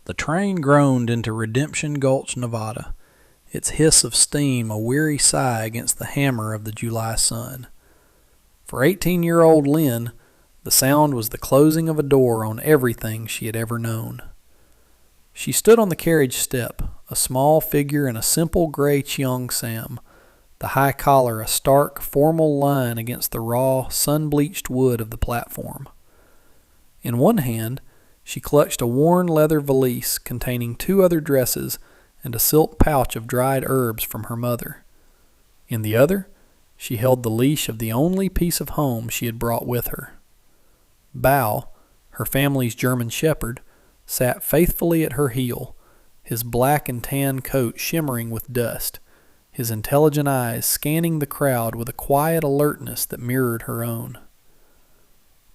The train groaned into Redemption Gulch, Nevada, its hiss of steam a weary sigh against the hammer of the July sun. For 18-year-old Lynn, the sound was the closing of a door on everything she had ever known. She stood on the carriage step, a small figure in a simple gray cheongsam, the high collar a stark, formal line against the raw, sun-bleached wood of the platform. In one hand, she clutched a worn leather valise containing 2 other dresses and a silk pouch of dried herbs from her mother. In the other, she held the leash of the only piece of home she had brought with her. Bao, her family's German shepherd, sat faithfully at her heel, his black and tan coat shimmering with dust, his intelligent eyes scanning the crowd with a quiet alertness that mirrored her own.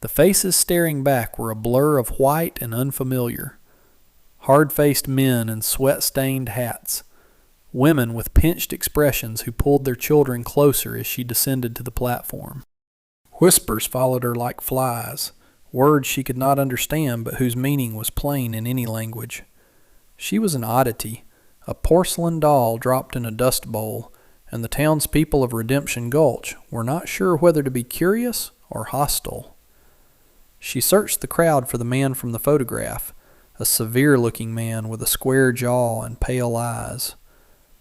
The faces staring back were a blur of white and unfamiliar. Hard-faced men in sweat-stained hats, women with pinched expressions who pulled their children closer as she descended to the platform. Whispers followed her like flies, words she could not understand but whose meaning was plain in any language. She was an oddity, a porcelain doll dropped in a dust bowl, and the townspeople of Redemption Gulch were not sure whether to be curious or hostile. She searched the crowd for the man from the photograph, a severe-looking man with a square jaw and pale eyes.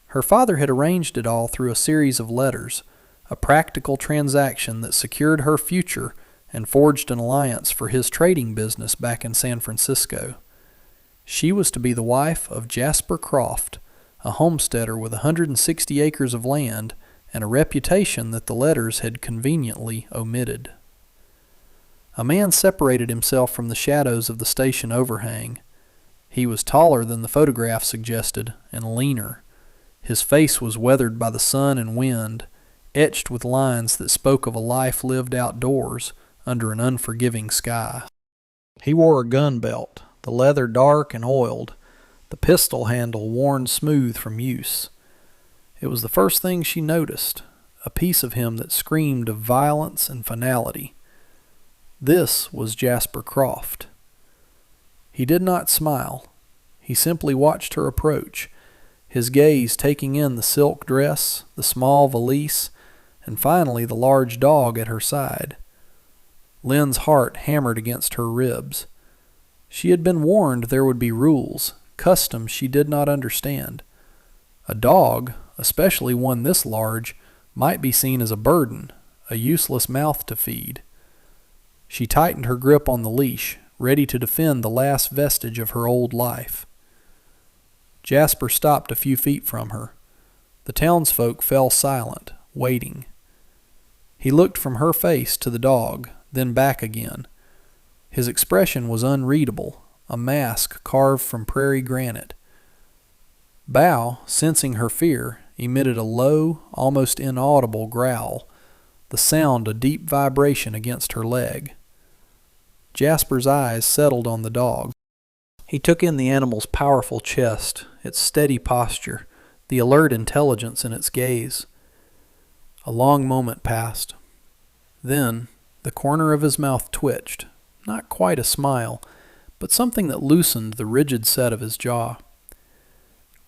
Her father had arranged it all through a series of letters, a practical transaction that secured her future and forged an alliance for his trading business back in San Francisco. She was to be the wife of Jasper Croft, a homesteader with 160 acres of land and a reputation that the letters had conveniently omitted. A man separated himself from the shadows of the station overhang. He was taller than the photograph suggested and leaner. His face was weathered by the sun and wind, etched with lines that spoke of a life lived outdoors under an unforgiving sky. He wore a gun belt, the leather dark and oiled, the pistol handle worn smooth from use. It was the first thing she noticed, a piece of him that screamed of violence and finality. This was Jasper Croft. He did not smile. He simply watched her approach, his gaze taking in the silk dress, the small valise, and finally the large dog at her side. Lynn's heart hammered against her ribs. She had been warned there would be rules, customs she did not understand. A dog, especially one this large, might be seen as a burden, a useless mouth to feed. She tightened her grip on the leash, ready to defend the last vestige of her old life. Jasper stopped a few feet from her. The townsfolk fell silent, waiting. He looked from her face to the dog, then back again. His expression was unreadable, a mask carved from prairie granite. Bao, sensing her fear, emitted a low, almost inaudible growl, the sound a deep vibration against her leg. Jasper's eyes settled on the dog. He took in the animal's powerful chest, its steady posture, the alert intelligence in its gaze. A long moment passed. Then, the corner of his mouth twitched, not quite a smile, but something that loosened the rigid set of his jaw.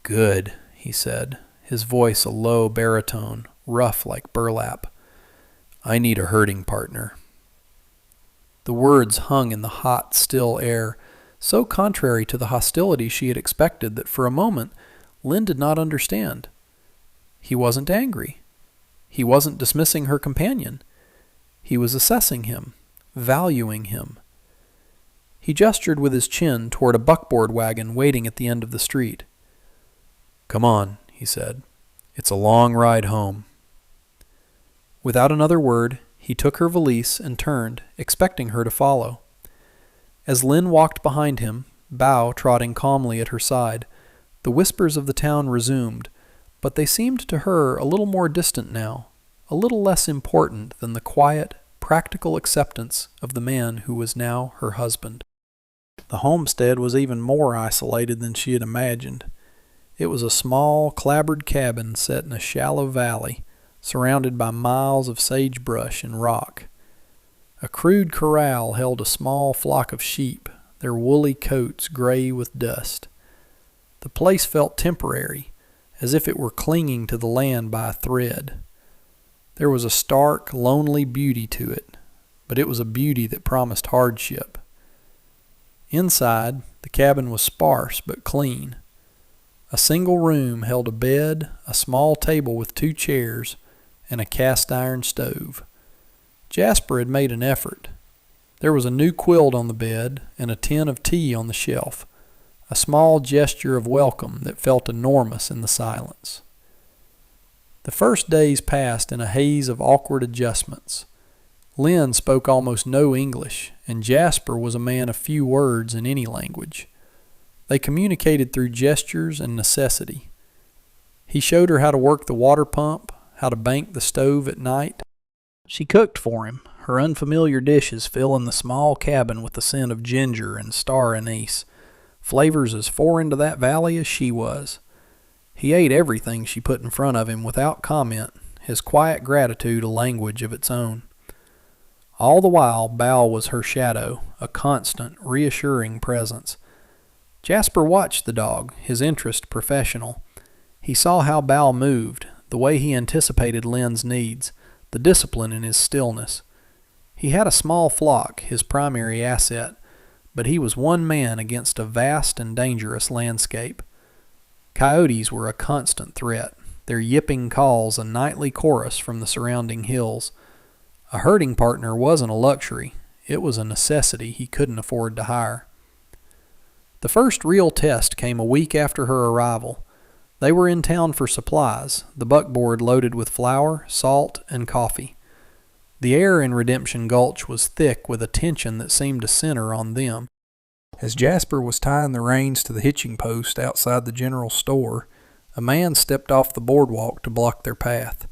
"Good," he said, his voice a low baritone, rough like burlap. "I need a herding partner." The words hung in the hot, still air, so contrary to the hostility she had expected that for a moment Lynn did not understand. He wasn't angry. He wasn't dismissing her companion. He was assessing him, valuing him. He gestured with his chin toward a buckboard wagon waiting at the end of the street. "Come on," he said. "It's a long ride home." Without another word, he took her valise and turned, expecting her to follow. As Lynn walked behind him, Bao trotting calmly at her side, the whispers of the town resumed, but they seemed to her a little more distant now, a little less important than the quiet, practical acceptance of the man who was now her husband. The homestead was even more isolated than she had imagined. It was a small, clapboard cabin set in a shallow valley, surrounded by miles of sagebrush and rock. A crude corral held a small flock of sheep, their woolly coats gray with dust. The place felt temporary, as if it were clinging to the land by a thread. There was a stark, lonely beauty to it, but it was a beauty that promised hardship. Inside, the cabin was sparse but clean. A single room held a bed, a small table with 2 chairs, and a cast-iron stove. Jasper had made an effort. There was a new quilt on the bed and a tin of tea on the shelf, a small gesture of welcome that felt enormous in the silence. The first days passed in a haze of awkward adjustments. Lynn spoke almost no English, and Jasper was a man of few words in any language. They communicated through gestures and necessity. He showed her how to work the water pump, how to bank the stove at night. She cooked for him, her unfamiliar dishes filling the small cabin with the scent of ginger and star anise, flavors as foreign to that valley as she was. He ate everything she put in front of him without comment, his quiet gratitude a language of its own. All the while, Bal was her shadow, a constant, reassuring presence. Jasper watched the dog, his interest professional. He saw how Bal moved, the way he anticipated Lynn's needs, the discipline in his stillness. He had a small flock, his primary asset, but he was one man against a vast and dangerous landscape. Coyotes were a constant threat, their yipping calls a nightly chorus from the surrounding hills. A herding partner wasn't a luxury, it was a necessity he couldn't afford to hire. The first real test came a week after her arrival. They were in town for supplies, the buckboard loaded with flour, salt, and coffee. The air in Redemption Gulch was thick with a tension that seemed to center on them. As Jasper was tying the reins to the hitching post outside the general store, a man stepped off the boardwalk to block their path.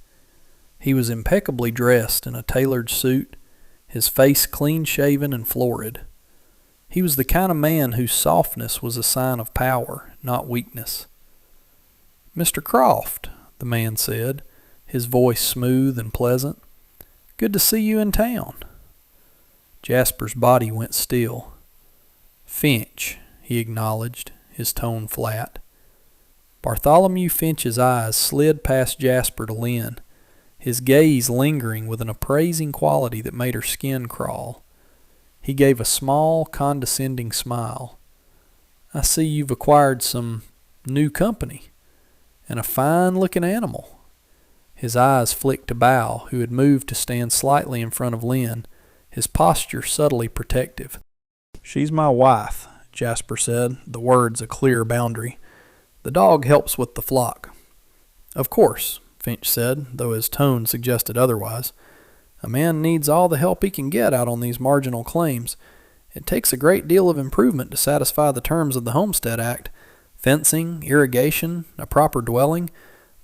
He was impeccably dressed in a tailored suit, his face clean-shaven and florid. He was the kind of man whose softness was a sign of power, not weakness. "Mr. Croft," the man said, his voice smooth and pleasant. "Good to see you in town." Jasper's body went still. "Finch," he acknowledged, his tone flat. Bartholomew Finch's eyes slid past Jasper to Lynn, his gaze lingering with an appraising quality that made her skin crawl. He gave a small, condescending smile. "I see you've acquired some new company, and a fine-looking animal." His eyes flicked to Bal, who had moved to stand slightly in front of Lynn, his posture subtly protective. "She's my wife," Jasper said, the words a clear boundary. "The dog helps with the flock." "Of course," Finch said, though his tone suggested otherwise. "A man needs all the help he can get out on these marginal claims. It takes a great deal of improvement to satisfy the terms of the Homestead Act. Fencing, irrigation, a proper dwelling.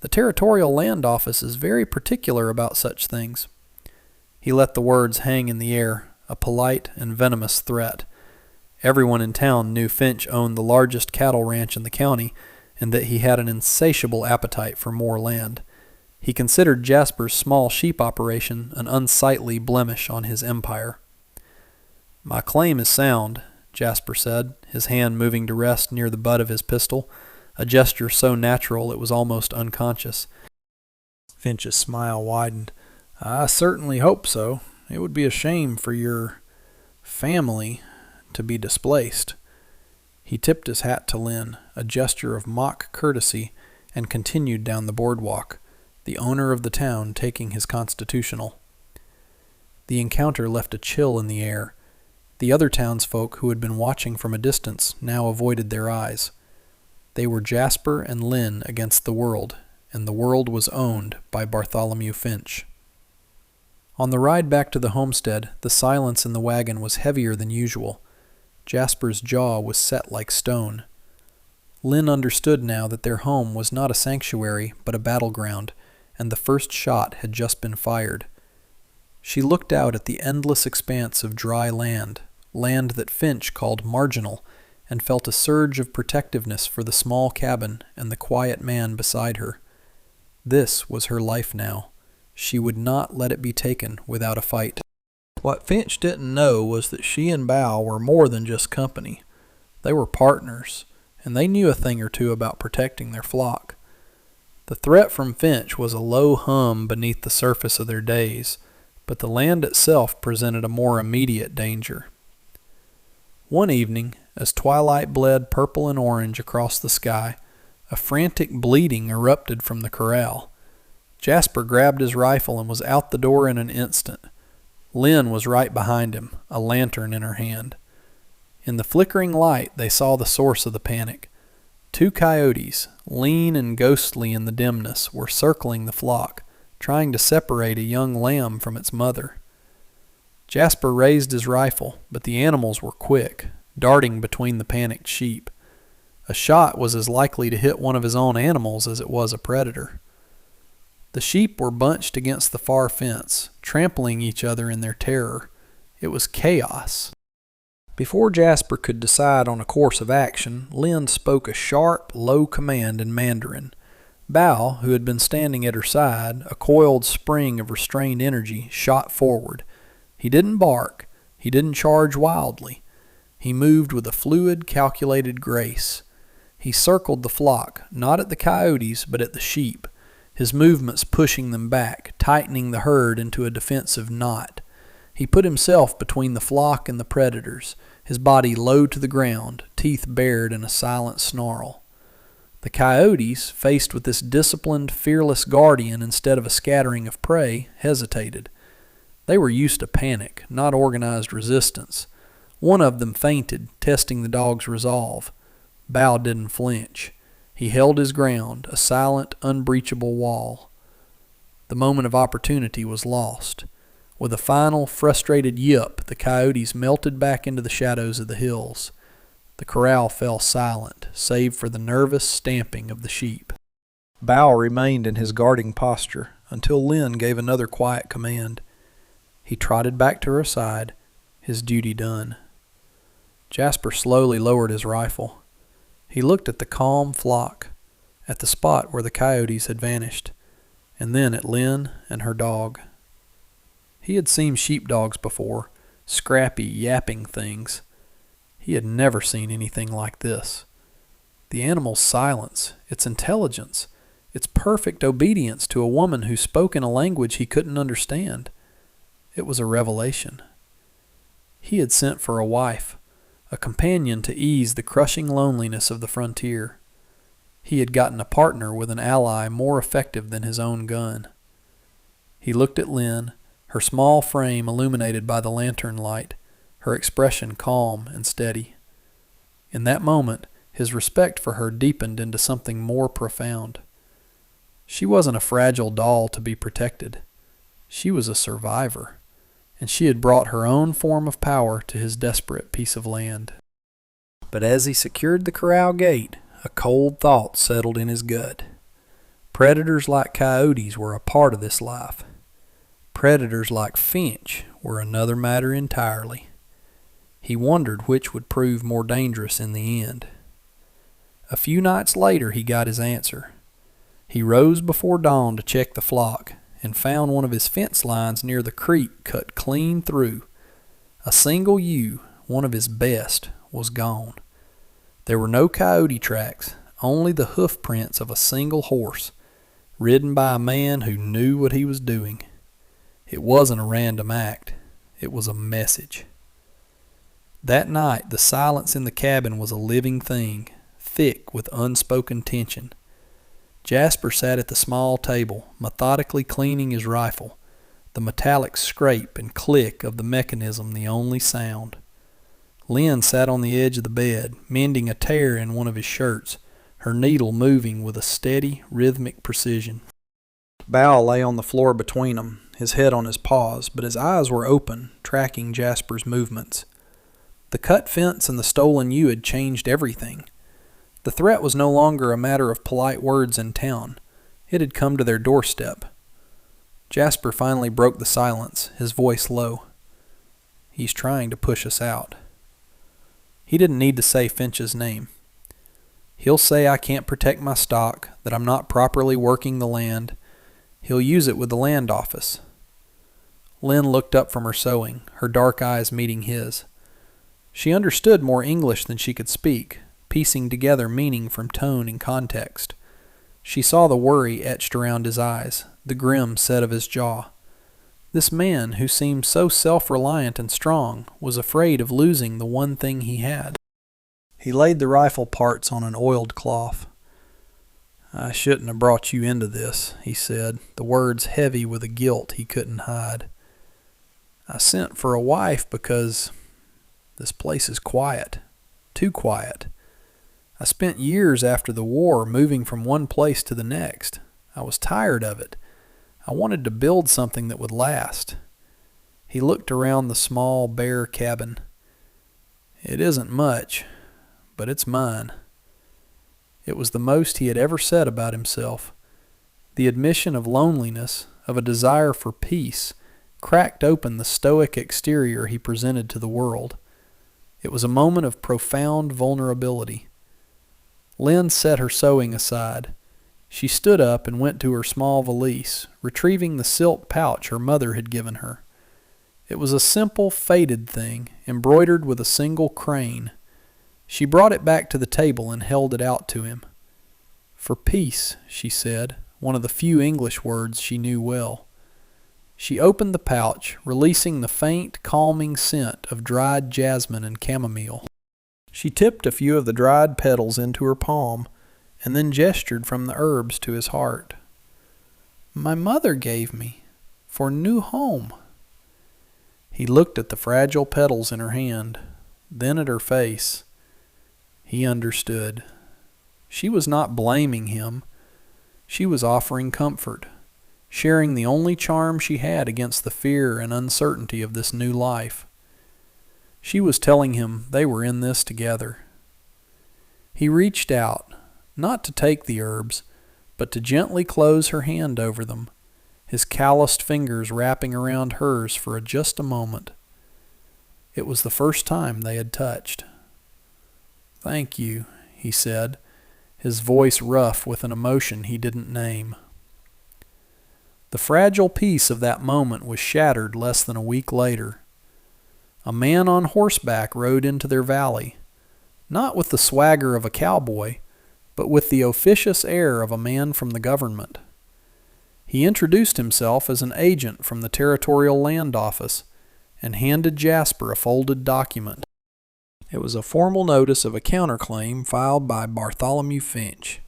The Territorial Land Office is very particular about such things." He let the words hang in the air, a polite and venomous threat. Everyone in town knew Finch owned the largest cattle ranch in the county, and that he had an insatiable appetite for more land. He considered Jasper's small sheep operation an unsightly blemish on his empire. "My claim is sound," Jasper said, his hand moving to rest near the butt of his pistol, a gesture so natural it was almost unconscious. Finch's smile widened. "I certainly hope so. It would be a shame for your family to be displaced." He tipped his hat to Lynn, a gesture of mock courtesy, and continued down the boardwalk, the owner of the town taking his constitutional. The encounter left a chill in the air. The other townsfolk who had been watching from a distance now avoided their eyes. They were Jasper and Lynn against the world, and the world was owned by Bartholomew Finch. On the ride back to the homestead, the silence in the wagon was heavier than usual. Jasper's jaw was set like stone. Lynn understood now that their home was not a sanctuary but a battleground, and the first shot had just been fired. She looked out at the endless expanse of dry land, land that Finch called marginal, and felt a surge of protectiveness for the small cabin and the quiet man beside her. This was her life now. She would not let it be taken without a fight. What Finch didn't know was that she and Bow were more than just company. They were partners, and they knew a thing or two about protecting their flock. The threat from Finch was a low hum beneath the surface of their days, but the land itself presented a more immediate danger. One evening, as twilight bled purple and orange across the sky, a frantic bleating erupted from the corral. Jasper grabbed his rifle and was out the door in an instant. Lynn was right behind him, a lantern in her hand. In the flickering light, they saw the source of the panic. 2 coyotes, lean and ghostly in the dimness, were circling the flock, trying to separate a young lamb from its mother. Jasper raised his rifle, but the animals were quick, darting between the panicked sheep. A shot was as likely to hit one of his own animals as it was a predator. The sheep were bunched against the far fence, trampling each other in their terror. It was chaos. Before Jasper could decide on a course of action, Lynn spoke a sharp, low command in Mandarin. Bow, who had been standing at her side, a coiled spring of restrained energy, shot forward. He didn't bark. He didn't charge wildly. He moved with a fluid, calculated grace. He circled the flock, not at the coyotes, but at the sheep, his movements pushing them back, tightening the herd into a defensive knot. He put himself between the flock and the predators, his body low to the ground, teeth bared in a silent snarl. The coyotes, faced with this disciplined, fearless guardian instead of a scattering of prey, hesitated. They were used to panic, not organized resistance. One of them fainted, testing the dog's resolve. Bow didn't flinch. He held his ground, a silent, unbreachable wall. The moment of opportunity was lost. With a final, frustrated yip, the coyotes melted back into the shadows of the hills. The corral fell silent, save for the nervous stamping of the sheep. Bow remained in his guarding posture until Lynn gave another quiet command. He trotted back to her side, his duty done. Jasper slowly lowered his rifle. He looked at the calm flock, at the spot where the coyotes had vanished, and then at Lynn and her dog. He had seen sheepdogs before, scrappy, yapping things. He had never seen anything like this. The animal's silence, its intelligence, its perfect obedience to a woman who spoke in a language he couldn't understand. It was a revelation. He had sent for a wife, a companion to ease the crushing loneliness of the frontier. He had gotten a partner with an ally more effective than his own gun. He looked at Lynn, her small frame illuminated by the lantern light, her expression calm and steady. In that moment, his respect for her deepened into something more profound. She wasn't a fragile doll to be protected. She was a survivor, and she had brought her own form of power to his desperate piece of land. But as he secured the corral gate, a cold thought settled in his gut. Predators like coyotes were a part of this life. Predators like Finch were another matter entirely. He wondered which would prove more dangerous in the end. A few nights later he got his answer. He rose before dawn to check the flock and found one of his fence lines near the creek cut clean through. A single ewe, one of his best, was gone. There were no coyote tracks, only the hoof prints of a single horse, ridden by a man who knew what he was doing. It wasn't a random act. It was a message. That night, the silence in the cabin was a living thing, thick with unspoken tension. Jasper sat at the small table, methodically cleaning his rifle, the metallic scrape and click of the mechanism the only sound. Lynn sat on the edge of the bed, mending a tear in one of his shirts, her needle moving with a steady, rhythmic precision. Bow lay on the floor between them, his head on his paws, but his eyes were open, tracking Jasper's movements. The cut fence and the stolen ewe had changed everything. The threat was no longer a matter of polite words in town. It had come to their doorstep. Jasper finally broke the silence, his voice low. "He's trying to push us out." He didn't need to say Finch's name. "He'll say I can't protect my stock, that I'm not properly working the land. He'll use it with the land office." Lynn looked up from her sewing, her dark eyes meeting his. She understood more English than she could speak, piecing together meaning from tone and context. She saw the worry etched around his eyes, the grim set of his jaw. This man, who seemed so self-reliant and strong, was afraid of losing the one thing he had. He laid the rifle parts on an oiled cloth. "I shouldn't have brought you into this," he said, the words heavy with a guilt he couldn't hide. "I sent for a wife because this place is quiet. Too quiet. I spent years after the war moving from one place to the next. I was tired of it. I wanted to build something that would last." He looked around the small, bare cabin. "It isn't much, but it's mine." It was the most he had ever said about himself. The admission of loneliness, of a desire for peace, cracked open the stoic exterior he presented to the world. It was a moment of profound vulnerability. Lynn set her sewing aside. She stood up and went to her small valise, retrieving the silk pouch her mother had given her. It was a simple, faded thing, embroidered with a single crane. She brought it back to the table and held it out to him. "For peace," she said, one of the few English words she knew well. She opened the pouch, releasing the faint, calming scent of dried jasmine and chamomile. She tipped a few of the dried petals into her palm, and then gestured from the herbs to his heart. "My mother gave me, for new home." He looked at the fragile petals in her hand, then at her face. He understood. She was not blaming him. She was offering comfort, sharing the only charm she had against the fear and uncertainty of this new life. She was telling him they were in this together. He reached out, not to take the herbs, but to gently close her hand over them, his calloused fingers wrapping around hers for just a moment. It was the first time they had touched. "Thank you," he said, his voice rough with an emotion he didn't name. The fragile peace of that moment was shattered less than a week later. A man on horseback rode into their valley, not with the swagger of a cowboy, but with the officious air of a man from the government. He introduced himself as an agent from the Territorial Land Office and handed Jasper a folded document. It was a formal notice of a counterclaim filed by Bartholomew Finch.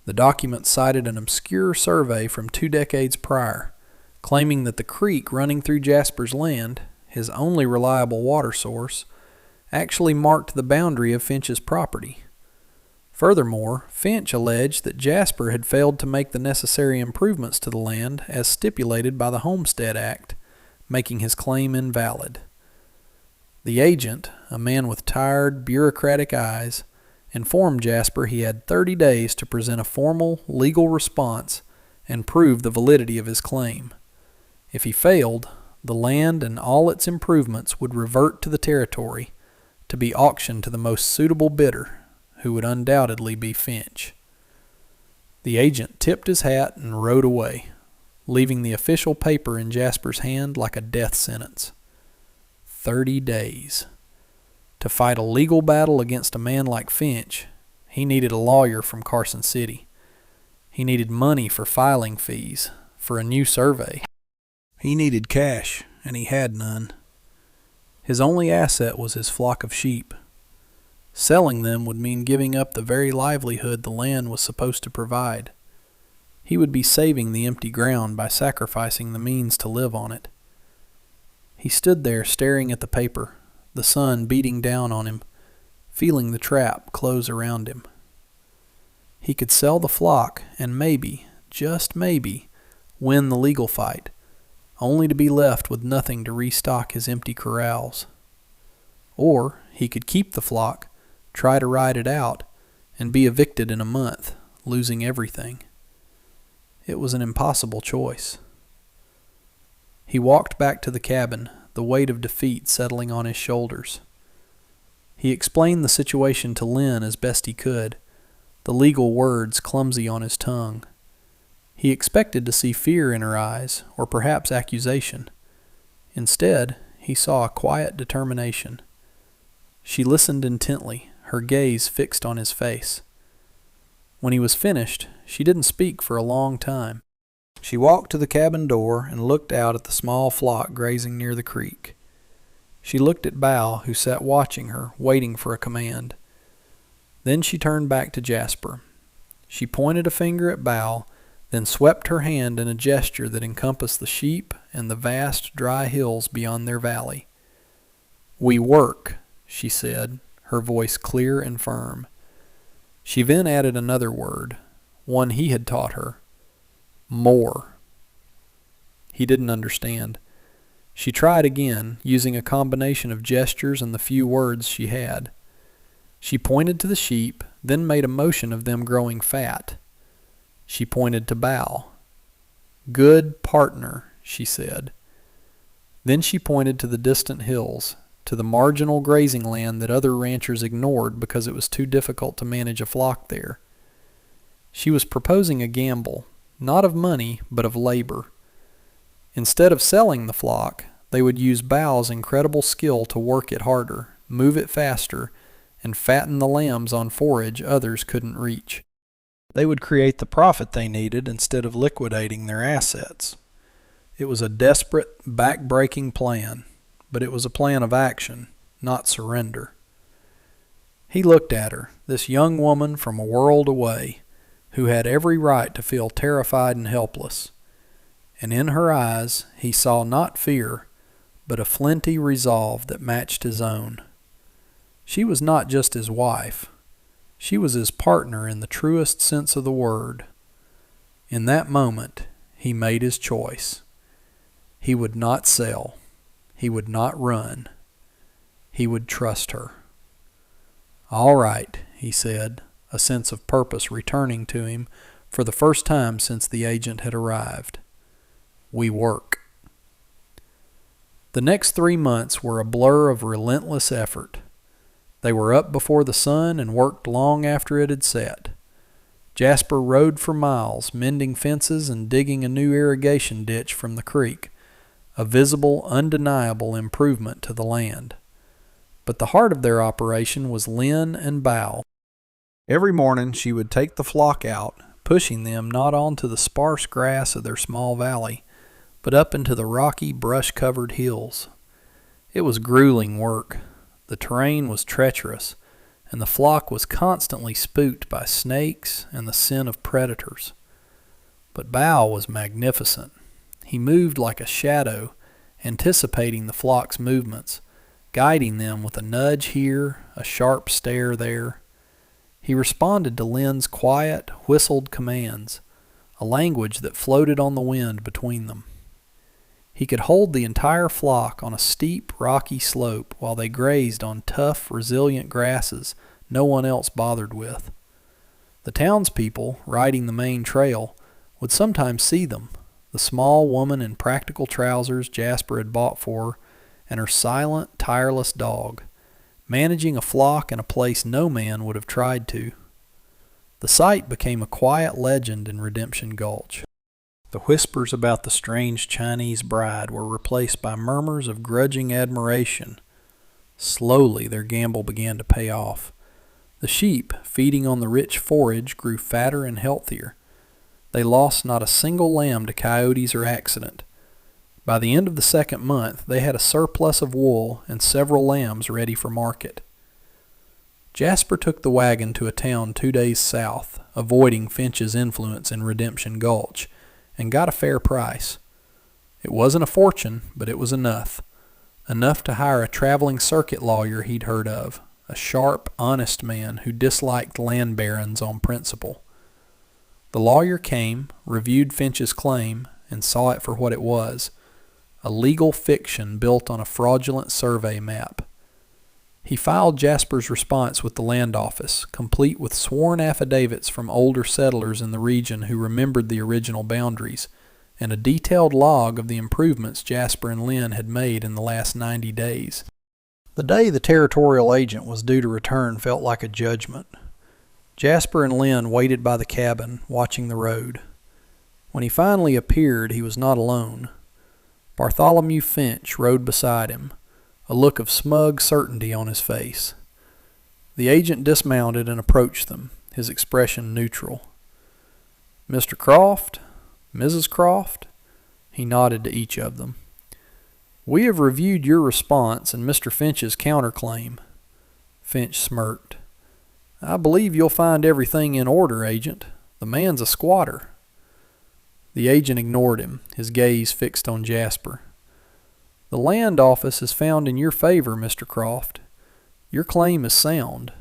The document cited an obscure survey from 2 decades prior, claiming that the creek running through Jasper's land, his only reliable water source, actually marked the boundary of Finch's property. Furthermore, Finch alleged that Jasper had failed to make the necessary improvements to the land as stipulated by the Homestead Act, making his claim invalid. The agent, a man with tired, bureaucratic eyes, informed Jasper he had 30 days to present a formal, legal response and prove the validity of his claim. If he failed, the land and all its improvements would revert to the territory, to be auctioned to the most suitable bidder, who would undoubtedly be Finch. The agent tipped his hat and rode away, leaving the official paper in Jasper's hand like a death sentence. 30 days. To fight a legal battle against a man like Finch, he needed a lawyer from Carson City. He needed money for filing fees, for a new survey. He needed cash, and he had none. His only asset was his flock of sheep. Selling them would mean giving up the very livelihood the land was supposed to provide. He would be saving the empty ground by sacrificing the means to live on it. He stood there staring at the paper, the sun beating down on him, feeling the trap close around him. He could sell the flock and maybe, just maybe, win the legal fight, only to be left with nothing to restock his empty corrals. Or he could keep the flock, try to ride it out, and be evicted in a month, losing everything. It was an impossible choice. He walked back to the cabin, the weight of defeat settling on his shoulders. He explained the situation to Lynn as best he could, the legal words clumsy on his tongue. He expected to see fear in her eyes, or perhaps accusation. Instead, he saw a quiet determination. She listened intently, her gaze fixed on his face. When he was finished, she didn't speak for a long time. She walked to the cabin door and looked out at the small flock grazing near the creek. She looked at Bow, who sat watching her, waiting for a command. Then she turned back to Jasper. She pointed a finger at Bow, then swept her hand in a gesture that encompassed the sheep and the vast, dry hills beyond their valley. "We work," she said, her voice clear and firm. She then added another word, one he had taught her. More. He didn't understand. She tried again, using a combination of gestures and the few words she had. She pointed to the sheep, then made a motion of them growing fat. She pointed to Bow. "Good partner," she said. Then she pointed to the distant hills, to the marginal grazing land that other ranchers ignored because it was too difficult to manage a flock there. She was proposing a gamble, not of money, but of labor. Instead of selling the flock, they would use Bow's incredible skill to work it harder, move it faster, and fatten the lambs on forage others couldn't reach. They would create the profit they needed instead of liquidating their assets. It was a desperate, back-breaking plan, but it was a plan of action, not surrender. He looked at her, this young woman from a world away, who had every right to feel terrified and helpless. And in her eyes he saw not fear, but a flinty resolve that matched his own. She was not just his wife. She was his partner in the truest sense of the word. In that moment, he made his choice. He would not sell. He would not run. He would trust her. "All right," he said, a sense of purpose returning to him for the first time since the agent had arrived. "We work." The next 3 months were a blur of relentless effort. They were up before the sun and worked long after it had set. Jasper rode for miles, mending fences and digging a new irrigation ditch from the creek, a visible, undeniable improvement to the land. But the heart of their operation was Lynn and Bow. Every morning she would take the flock out, pushing them not onto the sparse grass of their small valley, but up into the rocky, brush-covered hills. It was grueling work. The terrain was treacherous, and the flock was constantly spooked by snakes and the scent of predators. But Bow was magnificent. He moved like a shadow, anticipating the flock's movements, guiding them with a nudge here, a sharp stare there. He responded to Lynn's quiet, whistled commands, a language that floated on the wind between them. He could hold the entire flock on a steep, rocky slope while they grazed on tough, resilient grasses no one else bothered with. The townspeople, riding the main trail, would sometimes see them, the small woman in practical trousers Jasper had bought for her, and her silent, tireless dog, managing a flock in a place no man would have tried to. The sight became a quiet legend in Redemption Gulch. The whispers about the strange Chinese bride were replaced by murmurs of grudging admiration. Slowly their gamble began to pay off. The sheep, feeding on the rich forage, grew fatter and healthier. They lost not a single lamb to coyotes or accident. By the end of the second month, they had a surplus of wool and several lambs ready for market. Jasper took the wagon to a town 2 days south, avoiding Finch's influence in Redemption Gulch, and got a fair price. It wasn't a fortune, but it was enough. Enough to hire a traveling circuit lawyer he'd heard of, a sharp, honest man who disliked land barons on principle. The lawyer came, reviewed Finch's claim, and saw it for what it was, a legal fiction built on a fraudulent survey map. He filed Jasper's response with the land office, complete with sworn affidavits from older settlers in the region who remembered the original boundaries, and a detailed log of the improvements Jasper and Lynn had made in the last 90 days. The day the territorial agent was due to return felt like a judgment. Jasper and Lynn waited by the cabin, watching the road. When he finally appeared, he was not alone. Bartholomew Finch rode beside him, a look of smug certainty on his face. The agent dismounted and approached them, his expression neutral. "Mr. Croft? Mrs. Croft?" He nodded to each of them. "We have reviewed your response and Mr. Finch's counterclaim." Finch smirked. "I believe you'll find everything in order, Agent. The man's a squatter." The agent ignored him, his gaze fixed on Jasper. "The land office is found in your favor, Mr. Croft. Your claim is sound.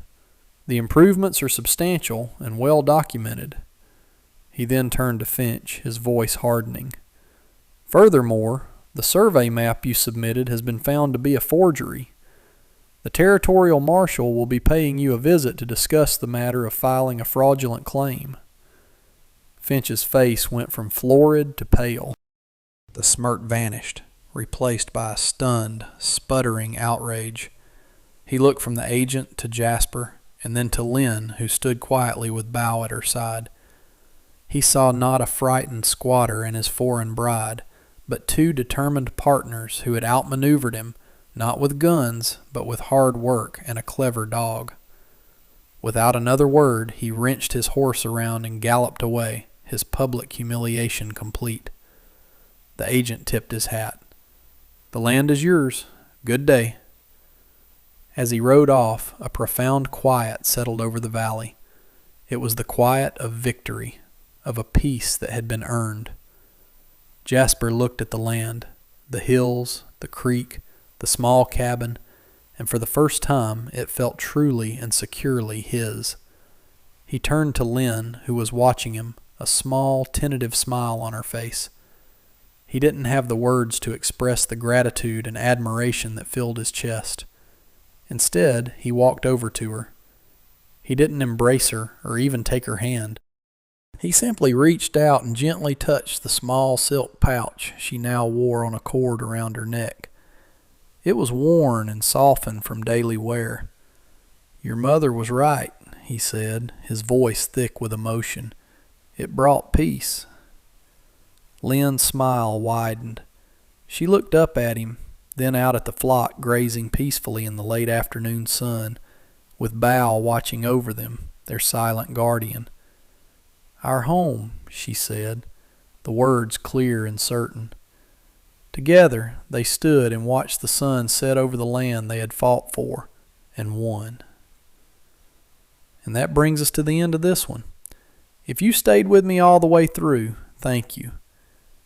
The improvements are substantial and well documented." He then turned to Finch, his voice hardening. "Furthermore, the survey map you submitted has been found to be a forgery. The territorial marshal will be paying you a visit to discuss the matter of filing a fraudulent claim." Finch's face went from florid to pale. The smirk vanished, replaced by a stunned, sputtering outrage. He looked from the agent to Jasper, and then to Lynn, who stood quietly with Bow at her side. He saw not a frightened squatter and his foreign bride, but two determined partners who had outmaneuvered him, not with guns, but with hard work and a clever dog. Without another word, he wrenched his horse around and galloped away, his public humiliation complete. The agent tipped his hat. "The land is yours. Good day." As he rode off, a profound quiet settled over the valley. It was the quiet of victory, of a peace that had been earned. Jasper looked at the land, the hills, the creek, the small cabin, and for the first time it felt truly and securely his. He turned to Lynn, who was watching him, a small, tentative smile on her face. He didn't have the words to express the gratitude and admiration that filled his chest. Instead, he walked over to her. He didn't embrace her or even take her hand. He simply reached out and gently touched the small silk pouch she now wore on a cord around her neck. It was worn and softened from daily wear. "Your mother was right," he said, his voice thick with emotion. "It brought peace." Lynn's smile widened. She looked up at him, then out at the flock grazing peacefully in the late afternoon sun, with Bow watching over them, their silent guardian. "Our home," she said, the words clear and certain. Together they stood and watched the sun set over the land they had fought for and won. And that brings us to the end of this one. If you stayed with me all the way through, thank you.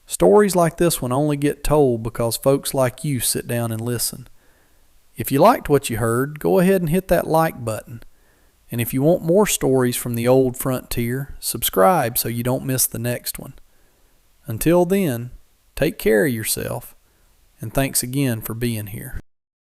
Stories like this one only get told because folks like you sit down and listen. If you liked what you heard, go ahead and hit that like button. And if you want more stories from the old frontier, subscribe so you don't miss the next one. Until then, take care of yourself, and thanks again for being here.